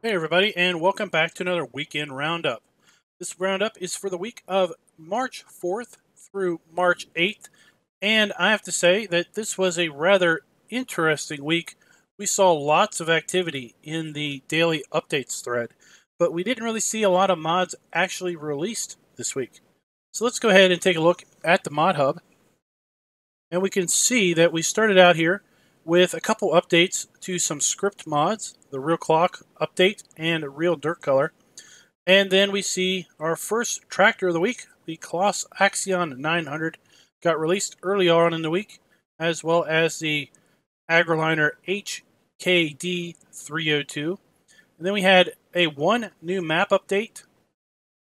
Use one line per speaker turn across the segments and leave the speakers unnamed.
Hey everybody, and welcome back to another weekend roundup. This roundup is for the week of March 4th through March 8th, and I have to say that this was a rather interesting week. We saw lots of activity in the daily updates thread, but we didn't really see a lot of mods actually released this week. So let's go ahead and take a look at the mod hub, and we can see that we started out here with a couple updates to some script mods, the Real Clock update and Real Dirt Color. And then we see our first tractor of the week, the Claas Axion 900, got released early on in the week, as well as the Agri HKD 302. And then we had one new map update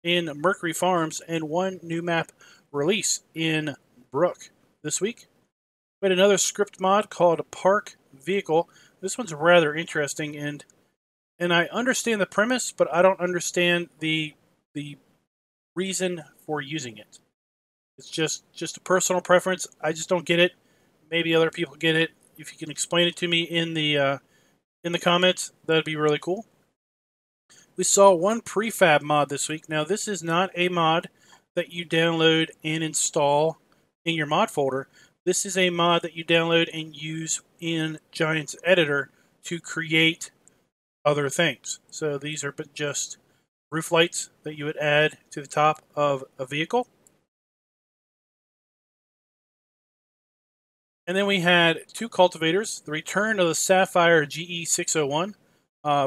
in Mercury Farms and one new map release in Brook this week. We had another script mod called Park Vehicle. This one's rather interesting, and I understand the premise, but I don't understand the reason for using it. It's just a personal preference. I just don't get it. Maybe other people get it. If you can explain it to me in the comments, that'd be really cool. We saw one prefab mod this week. Now, this is not a mod that you download and install in your mod folder. This is a mod that you download and use in Giant's Editor to create other things. So these are just roof lights that you would add to the top of a vehicle. And then we had two cultivators, the return of the Sapphire GE 601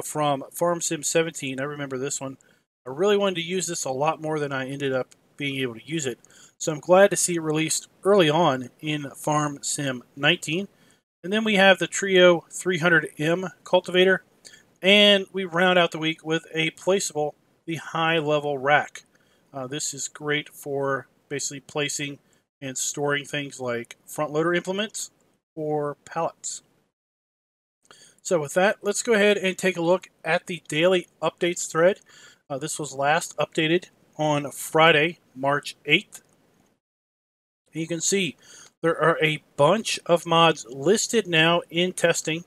from Farm Sim 17. I remember this one. I really wanted to use this a lot more than I ended up being able to use it. So I'm glad to see it released early on in Farm Sim 19. And then we have the Trio 300M cultivator. And we round out the week with a placeable, the high-level rack. This is great for basically placing and storing things like front loader implements or pallets. So with that, let's go ahead and take a look at the daily updates thread. This was last updated on Friday, March 8th. You can see there are a bunch of mods listed now in testing.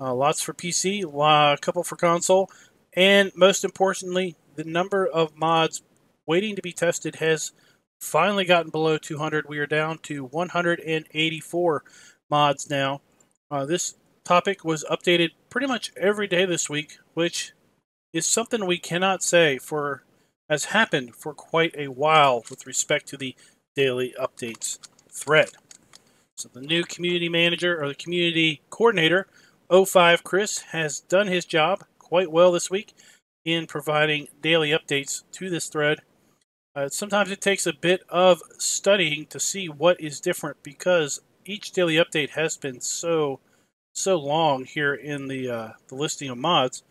Lots for PC, a couple for console, and most importantly, the number of mods waiting to be tested has finally gotten below 200. We are down to 184 mods now. This topic was updated pretty much every day this week, which is something we cannot say has happened for quite a while with respect to the daily updates thread. So the new community manager, or the community coordinator, 05 Chris, has done his job quite well this week in providing daily updates to this thread. Sometimes it takes a bit of studying to see what is different, because each daily update has been so long here in the listing of mods.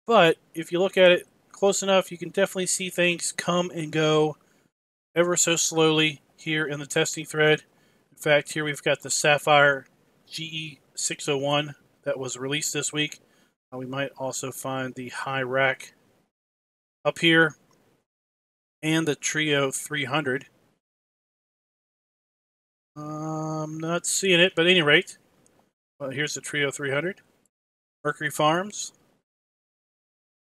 But if you look at it close enough, you can definitely see things come and go ever so slowly here in the testing thread. In fact, here we've got the Sapphire GE 601 that was released this week. We might also find the high rack up here and the Trio 300. I'm not seeing it, but at any rate, well, here's the Trio 300. Mercury Farms.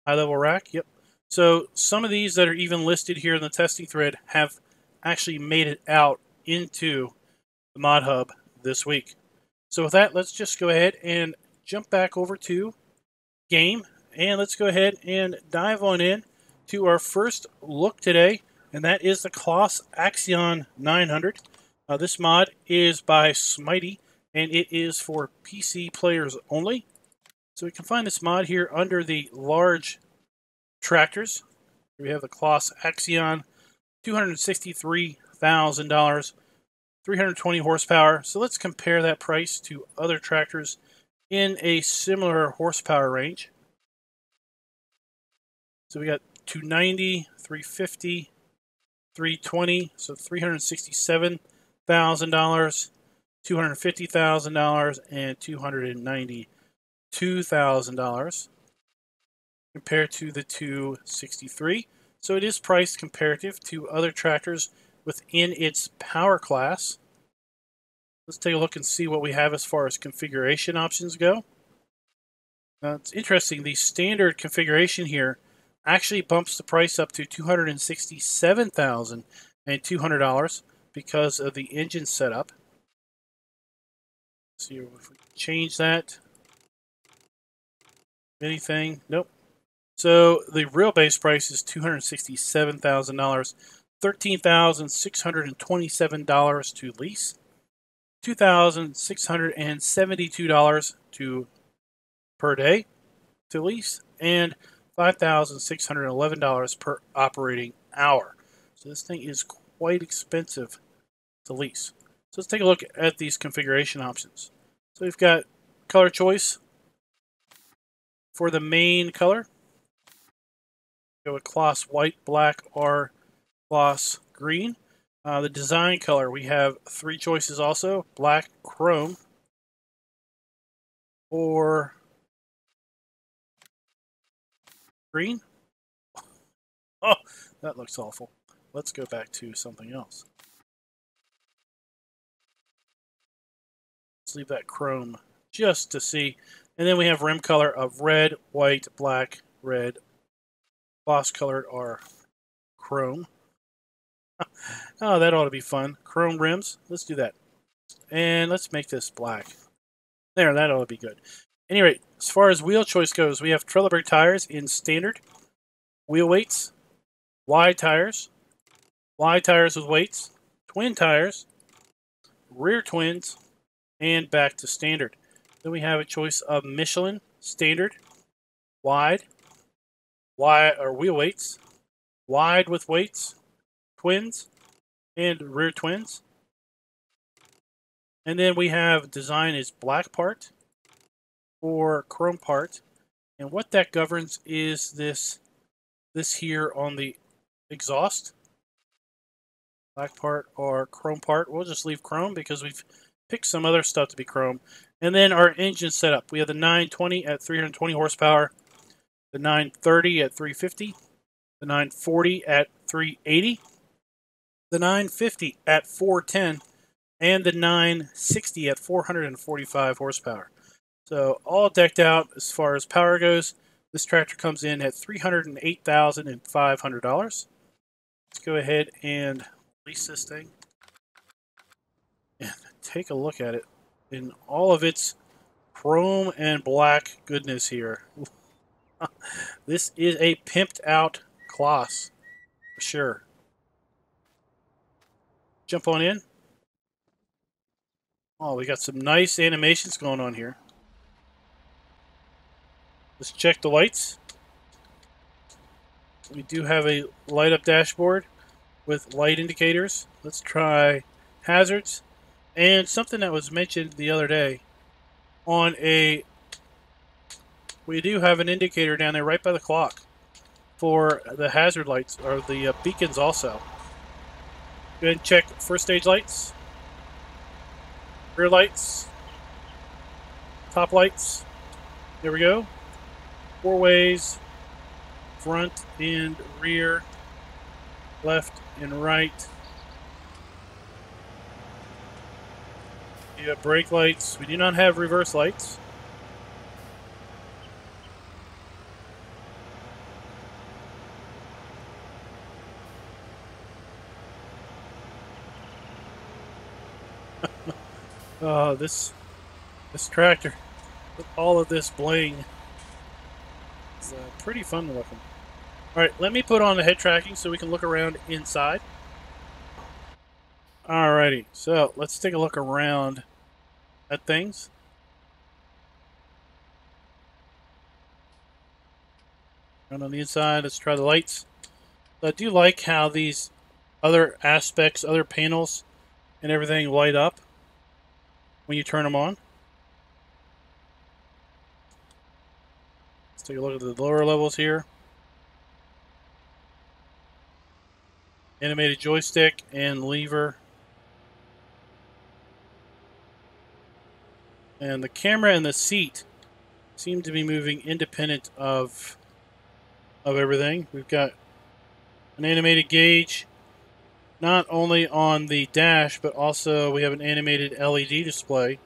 High level rack, yep. So some of these that are even listed here in the testing thread have actually made it out into the mod hub this week. So with that, let's just go ahead and jump back over to game, and let's go ahead and dive on in to our first look today, and that is the Claas Axion 900. This mod is by Smitey, and it is for PC players only. So we can find this mod here under the large tractors. Here we have the Claas Axion, $263,000, 320 horsepower. So let's compare that price to other tractors in a similar horsepower range. So we got 290, 350, 320, so $367,000, $250,000, and $292,000 compared to the 263. So it is priced comparative to other tractors within its power class. Let's take a look and see what we have as far as configuration options go. Now, it's interesting. The standard configuration here actually bumps the price up to $267,200 because of the engine setup. See if we can change that. Anything? Nope. So the real base price is $267,000, $13,627 to lease, $2,672 to per day to lease, and $5,611 per operating hour. So this thing is quite expensive to lease. So let's take a look at these configuration options. So we've got color choice for the main color. Go with Claas white, black, or Claas green. The design color, we have 3 choices also: black, chrome, or green. Oh, that looks awful. Let's go back to something else. Let's leave that chrome just to see. And then we have rim color of red, white, black, red. Gloss colored are chrome. Oh, that ought to be fun. Chrome rims. Let's do that. And let's make this black. There, that ought to be good. Anyway, as far as wheel choice goes, we have Trelleborg tires in standard, wheel weights, wide tires with weights, twin tires, rear twins, and back to standard. Then we have a choice of Michelin, standard, wide or wheel weights, wide with weights, twins, and rear twins. And then we have design is black part or chrome part. And what that governs is this here on the exhaust. Black part or chrome part. We'll just leave chrome because we've picked some other stuff to be chrome. And then our engine setup. We have the 920 at 320 horsepower, the 930 at 350, the 940 at 380, the 950 at 410, and the 960 at 445 horsepower. So all decked out as far as power goes. This tractor comes in at $308,500. Let's go ahead and lease this thing and take a look at it in all of its chrome and black goodness here. This is a pimped out Claas for sure. Jump on in. Oh, we got some nice animations going on here. Let's check the lights. We do have a light up dashboard with light indicators. Let's try hazards. And something that was mentioned the other day on we do have an indicator down there right by the clock for the hazard lights or the beacons also. Go ahead and check first stage lights, rear lights, top lights. There we go. 4 ways, front and rear, left and right. You have brake lights. We do not have reverse lights. This tractor with all of this bling is pretty fun looking. All right, let me put on the head tracking so we can look around inside. Alrighty, so let's take a look around at things. And on the inside, let's try the lights. So I do like how these other aspects, other panels, and everything light up when you turn them on. Let's take a look at the lower levels here. Animated joystick and lever. And the camera and the seat seem to be moving independent of everything. We've got an animated gauge, not only on the dash, but also we have an animated LED display,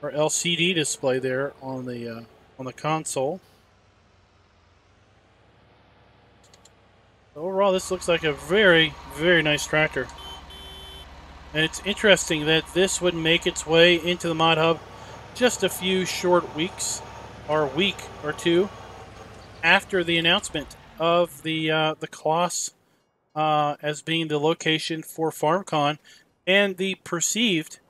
or LCD display there on the on the console. Overall, this looks like a very, very nice tractor. And it's interesting that this would make its way into the Mod Hub just a few short weeks, or a week or two, after the announcement of the Claas as being the location for FarmCon, and the perceived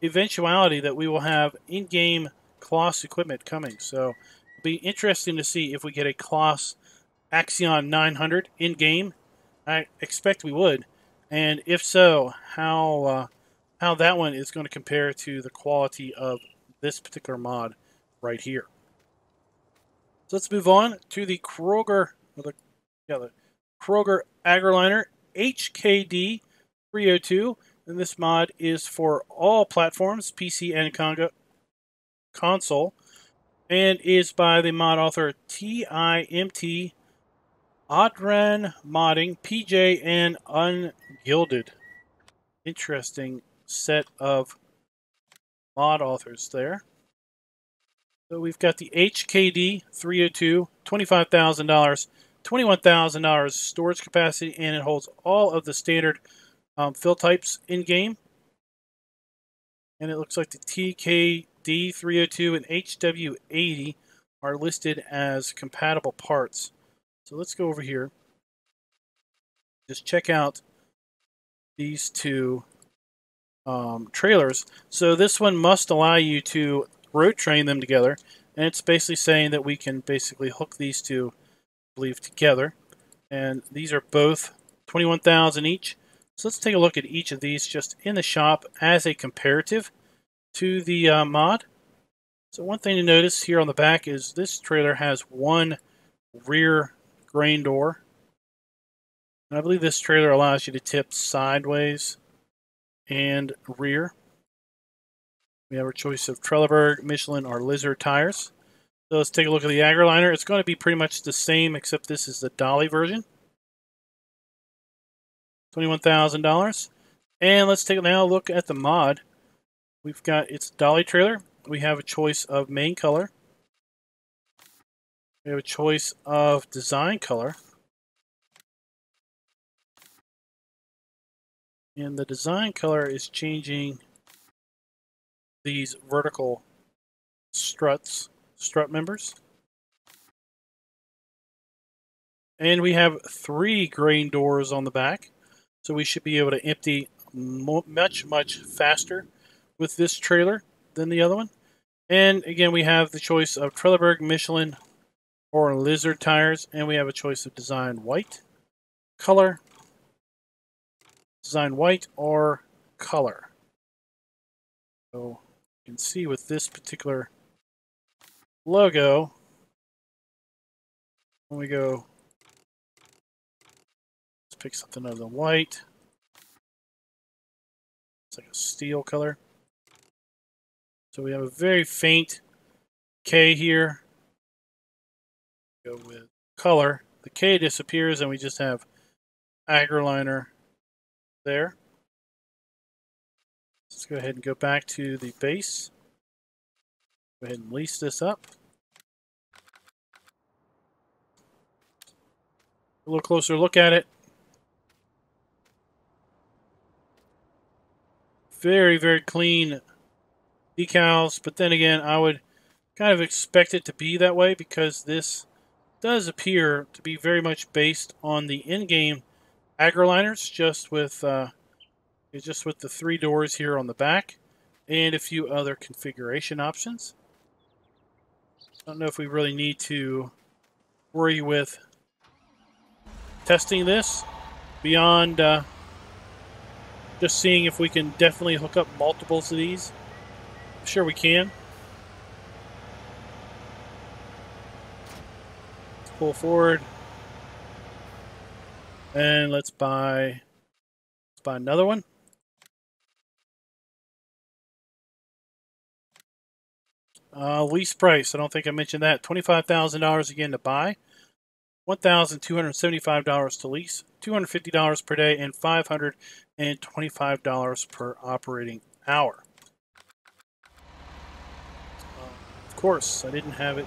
eventuality that we will have in-game Claas equipment coming. So it'll be interesting to see if we get a Claas Axion 900 in-game. I expect we would. And if so, how that one is going to compare to the quality of this particular mod right here. So let's move on to the Kroger, the Kroger AgriLiner HKD 302. And this mod is for all platforms, PC and console, and is by the mod author TIMT, Adran Modding, PJ, and Ungilded. Interesting set of mod authors there. So we've got the HKD 302, $25,000, $21,000 storage capacity, and it holds all of the standard fill types in game. And it looks like the TKD 302 and HW80 are listed as compatible parts. So let's go over here. Just check out these two trailers. So this one must allow you to road train them together. And it's basically saying that we can basically hook these two, I believe, together. And these are both $21,000 each. So let's take a look at each of these just in the shop as a comparative to the mod. So one thing to notice here on the back is this trailer has one rear grain door. And I believe this trailer allows you to tip sideways and rear. We have our choice of Trelleborg, Michelin, or Lizard tires. So let's take a look at the AgriLiner. It's going to be pretty much the same, except this is the dolly version. $21,000. And let's take now a look at the mod. We've got its dolly trailer. We have a choice of main color. We have a choice of design color. And the design color is changing these vertical strut members. And we have 3 grain doors on the back. So we should be able to empty much faster with this trailer than the other one. And again, we have the choice of Trelleborg, Michelin, or Lizard tires. And we have a choice of design white, color, design white, or color. So you can see with this particular logo, when we go, let's pick something other than white. It's like a steel color. So we have a very faint K here. Go with color. The K disappears and we just have AgriLiner there. Let's go ahead and go back to the base. Go ahead and lease this up. A little closer look at it. Very, very clean decals, but then again, I would kind of expect it to be that way because this does appear to be very much based on the in-game AgriLiners, just with the 3 doors here on the back and a few other configuration options. I don't know if we really need to worry with testing this beyond just seeing if we can definitely hook up multiples of these. I'm sure we can. Let's pull forward. And let's buy another one. Lease price, I don't think I mentioned that. $25,000 again to buy. $1,275 to lease, $250 per day, and $525 per operating hour. course, I didn't have it.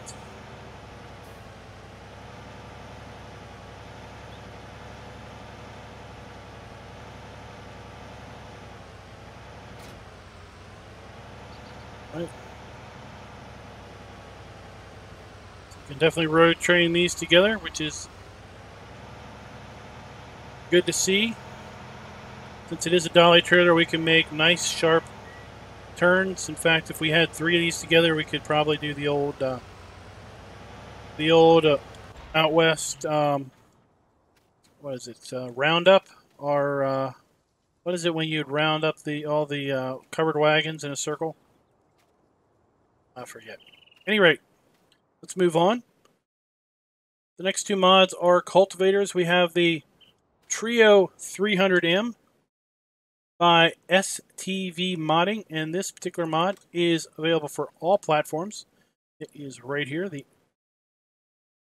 Right. So you can definitely road train these together, which is good to see. Since it is a dolly trailer, we can make nice, sharp turns. In fact, if we had 3 of these together, we could probably do the old out west. What is it? Roundup, or what is it when you'd round up all the covered wagons in a circle? I forget. At any rate, let's move on. The next 2 mods are cultivators. We have the Trio 300M by STV Modding, and this particular mod is available for all platforms. It is right here, the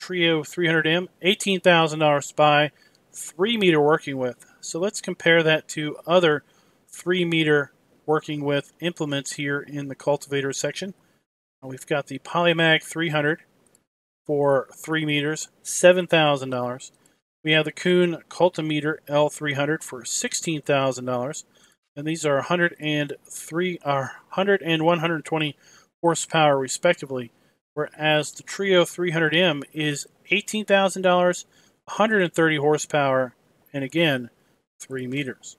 Trio 300M, $18,000 by 3-meter working width. So let's compare that to other 3-meter working width implements here in the cultivator section. We've got the Polymag 300 for 3 meters, $7,000. We have the Kuhn Cultimeter L300 for $16,000. And these are 100 and 120 horsepower respectively, whereas the Trio 300M is $18,000, 130 horsepower, and again, 3 meters.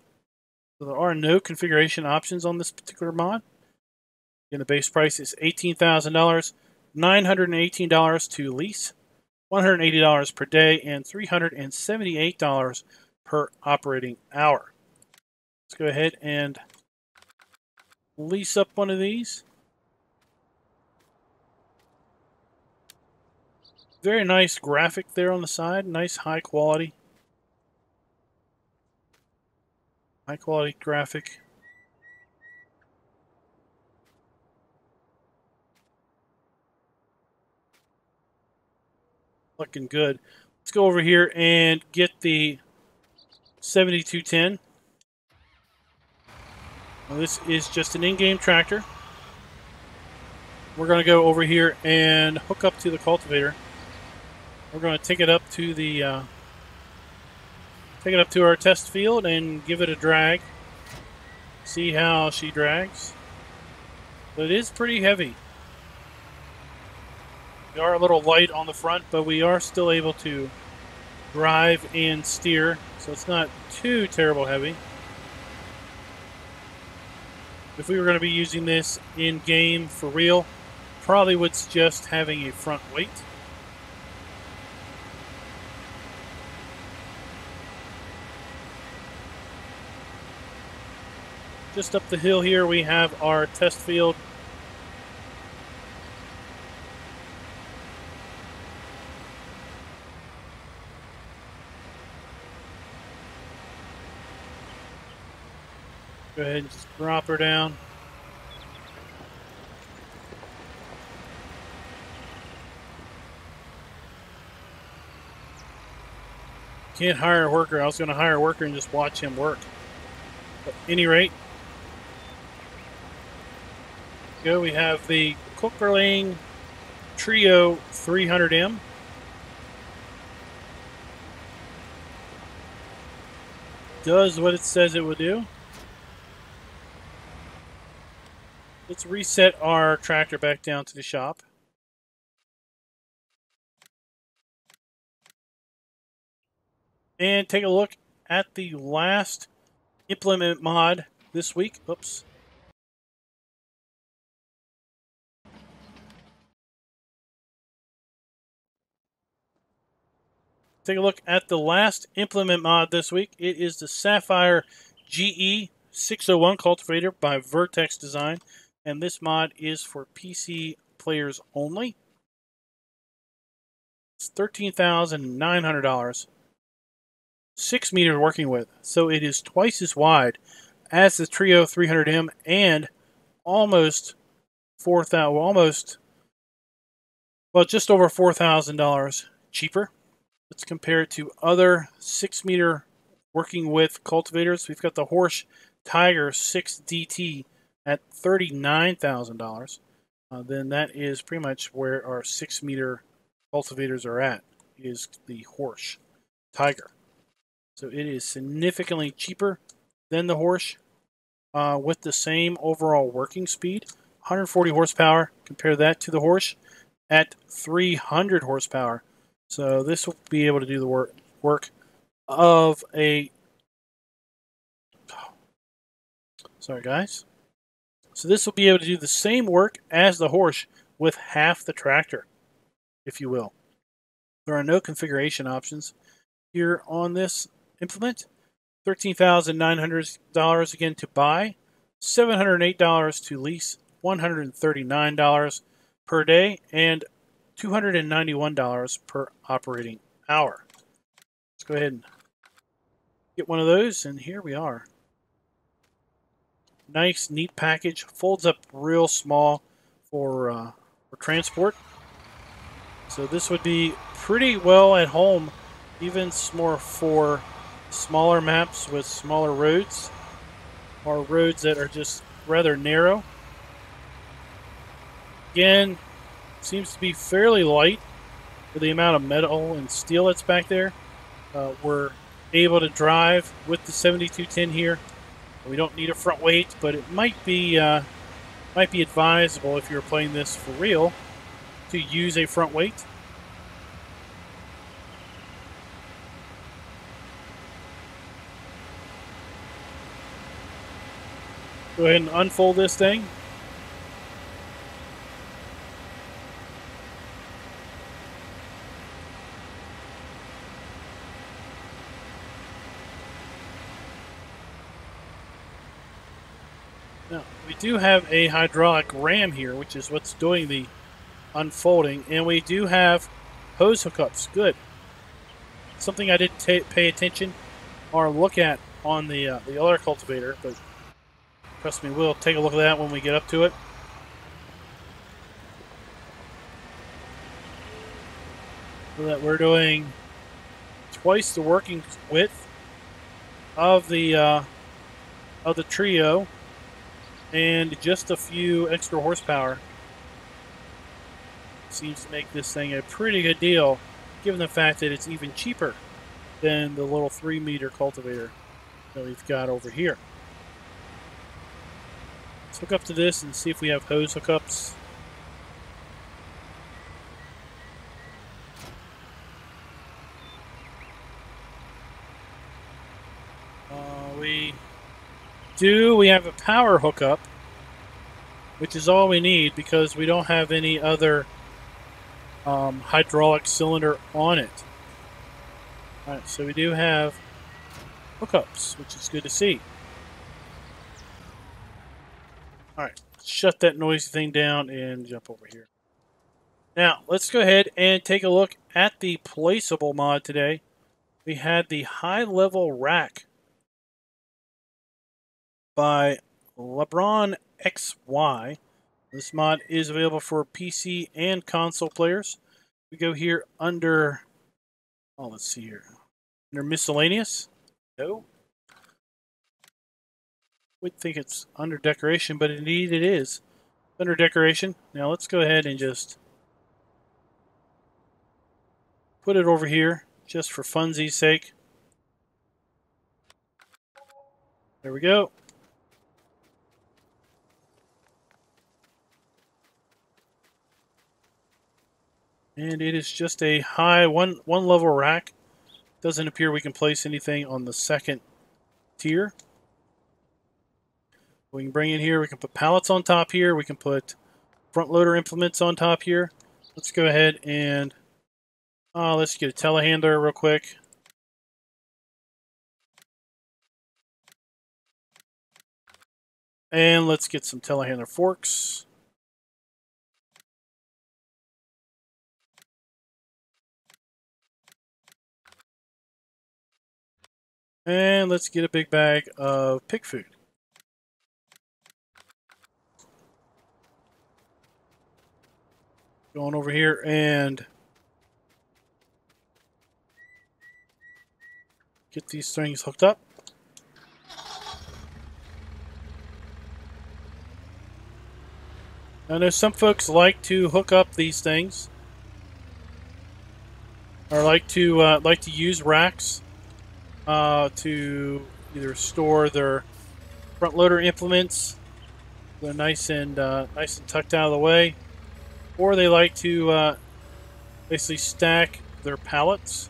So there are no configuration options on this particular mod. Again, the base price is $18,000, $918 to lease, $180 per day, and $378 per operating hour. Let's go ahead and lease up one of these. Very nice graphic there on the side. Nice high quality. High quality graphic. Looking good. Let's go over here and get the 7210. Now, this is just an in-game tractor. We're going to go over here and hook up to the cultivator. We're going to take it up to the our test field and give it a drag. See how she drags. But it is pretty heavy. We are a little light on the front, but we are still able to drive and steer, so it's not too terrible heavy. If we were going to be using this in game for real, probably would suggest having a front weight. Just up the hill here we have our test field. Go ahead and just drop her down. Can't hire a worker. I was going to hire a worker and just watch him work. But at any rate, go. We have the Kuckerling Trio 300M. Does what it says it would do. Let's reset our tractor back down to the shop. And take a look at the last implement mod this week. Oops. Take a look at the last implement mod this week. It is the Sapphire GE 601 cultivator by Vertex Design. And this mod is for PC players only. It's $13,900. 6-meter working width. So it is twice as wide as the Trio 300M and almost just over $4,000 cheaper. Let's compare it to other 6-meter working width cultivators. We've got the Horsch Tiger 6DT at $39,000. then that is pretty much where our 6-meter cultivators are at, is the horse tiger. So it is significantly cheaper than the horse with the same overall working speed. 140 horsepower, compare that to the horse at 300 horsepower. So this will be able to do the work of a... Sorry, guys. So this will be able to do the same work as the horse with half the tractor, if you will. There are no configuration options here on this implement. $13,900 again to buy, $708 to lease, $139 per day, and $291 per operating hour. Let's go ahead and get one of those, and here we are. Nice, neat package. Folds up real small for transport. So this would be pretty well at home, even more for smaller maps with smaller roads, or roads that are just rather narrow. Again, seems to be fairly light for the amount of metal and steel that's back there. We're able to drive with the 7210 here. We don't need a front weight, but it might be advisable if you're playing this for real to use a front weight. Go ahead and unfold this thing. Now, we do have a hydraulic ram here, which is what's doing the unfolding, and we do have hose hookups. Good. Something I didn't pay attention or look at on the other cultivator, but trust me, we'll take a look at that when we get up to it. So that we're doing twice the working width of the trio, and just a few extra horsepower. Seems to make this thing a pretty good deal, given the fact that it's even cheaper than the little 3-meter cultivator that we've got over here. Let's hook up to this and see if we have hose hookups. We do. We have a power hookup, which is all we need because we don't have any other hydraulic cylinder on it. Alright, so we do have hookups, which is good to see. Alright, shut that noisy thing down and jump over here. Now, let's go ahead and take a look at the placeable mod today. We had the high level rack by LeBron XY. This mod is available for PC and console players. We go here under, let's see here, under miscellaneous. No. Would think it's under decoration, but indeed it is under decoration. Now let's go ahead and just put it over here just for funsies' sake. There we go. And it is just a high one level rack. Doesn't appear we can place anything on the second tier. We can bring in here, we can put pallets on top here, we can put front loader implements on top here. Let's go ahead and let's get a telehandler real quick. And let's get some telehandler forks. And let's get a big bag of pig food. Going over here and get these things hooked up. I know some folks like to hook up these things, or like to use racks to either store their front loader implements. They're nice and tucked out of the way, or they like to basically stack their pallets.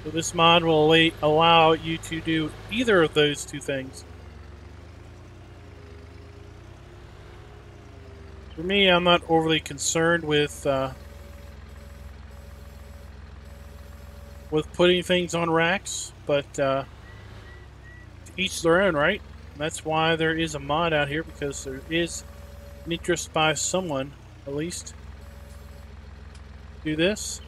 So this mod will allow you to do either of those two things. For me, I'm not overly concerned with putting things on racks, but to each their own, right? And that's why there is a mod out here, because there is an interest by someone, at least, do this.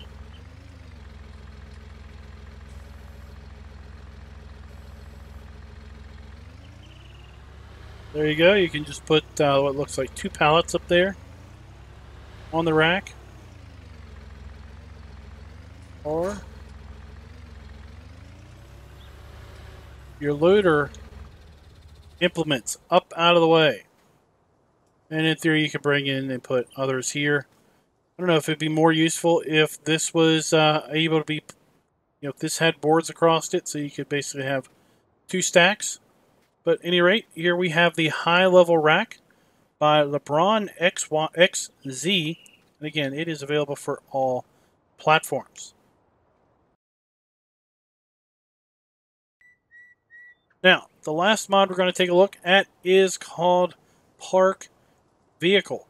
There you go. You can just put what looks like 2 pallets up there on the rack. Or your loader implements up out of the way. And in theory, you could bring in and put others here. I don't know if it'd be more useful if this was able to be, if this had boards across it, so you could basically have 2 stacks. But at any rate, here we have the high-level rack by LeBron XZ. And again, it is available for all platforms. Now, the last mod we're going to take a look at is called Park Vehicle.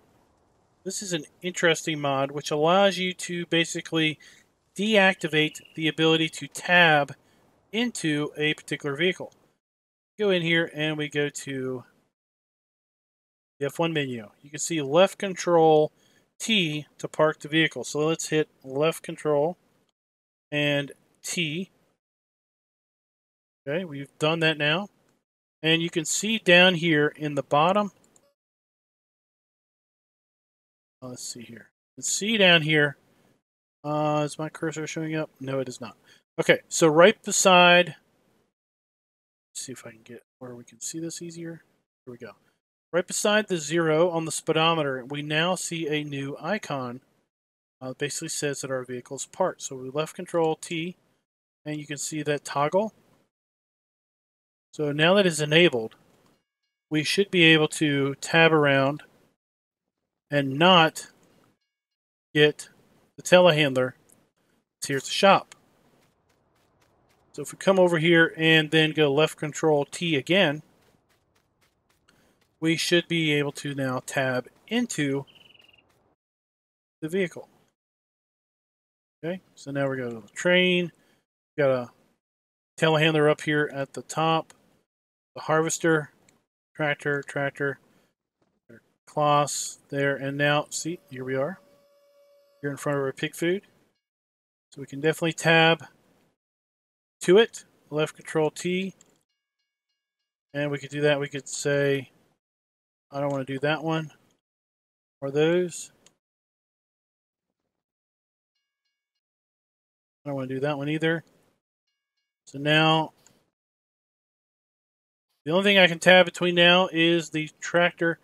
This is an interesting mod which allows you to basically deactivate the ability to tab into a particular vehicle. Go in here and we go to the F1 menu. You can see left control T to park the vehicle. So let's hit left control and T. Okay, we've done that now. And you can see down here in the bottom. Let's see here. You can see down here. Is my cursor showing up? No, it is not. Okay, so right beside. Let's see if I can get where we can see this easier. Here we go. Right beside the 0 on the speedometer, we now see a new icon. Basically says that our vehicle is parked. So we left control T, and you can see that toggle. So now that it's enabled, we should be able to tab around and not get the telehandler here at the shop. So if we come over here and then go left control T again, we should be able to now tab into the vehicle. Okay, so now we're going to the train. We've got a telehandler up here at the top, the harvester, tractor, Claas there, and now, see, here we are. Here in front of our pig food. So we can definitely tab to it, left control T, and we could do that. We could say, I don't want to do that one, or those. I don't want to do that one either. So now, the only thing I can tab between now is the tractor,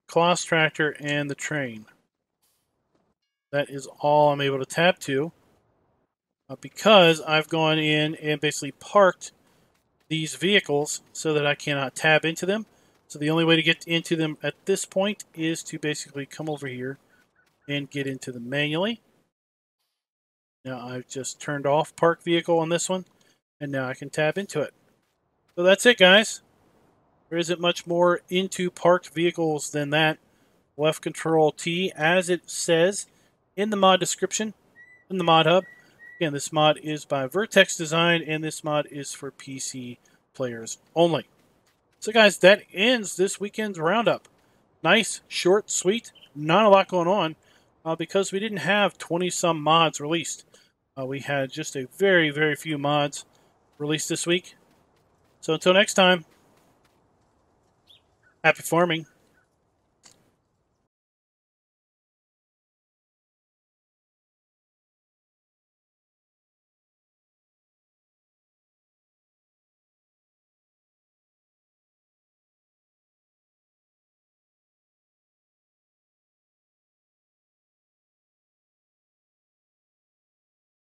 Claas tractor, and the train. That is all I'm able to tab to, because I've gone in and basically parked these vehicles so that I cannot tab into them. So the only way to get into them at this point is to basically come over here and get into them manually. Now I've just turned off park vehicle on this one, and now I can tab into it. So that's it, guys. There isn't much more into parked vehicles than that. Left control T, as it says in the mod description, in the mod hub. Again, this mod is by Vertex Design, and this mod is for PC players only. So guys, that ends this weekend's roundup. Nice, short, sweet, not a lot going on, because we didn't have 20-some mods released. We had just a very, very few mods released this week. So until next time, happy farming.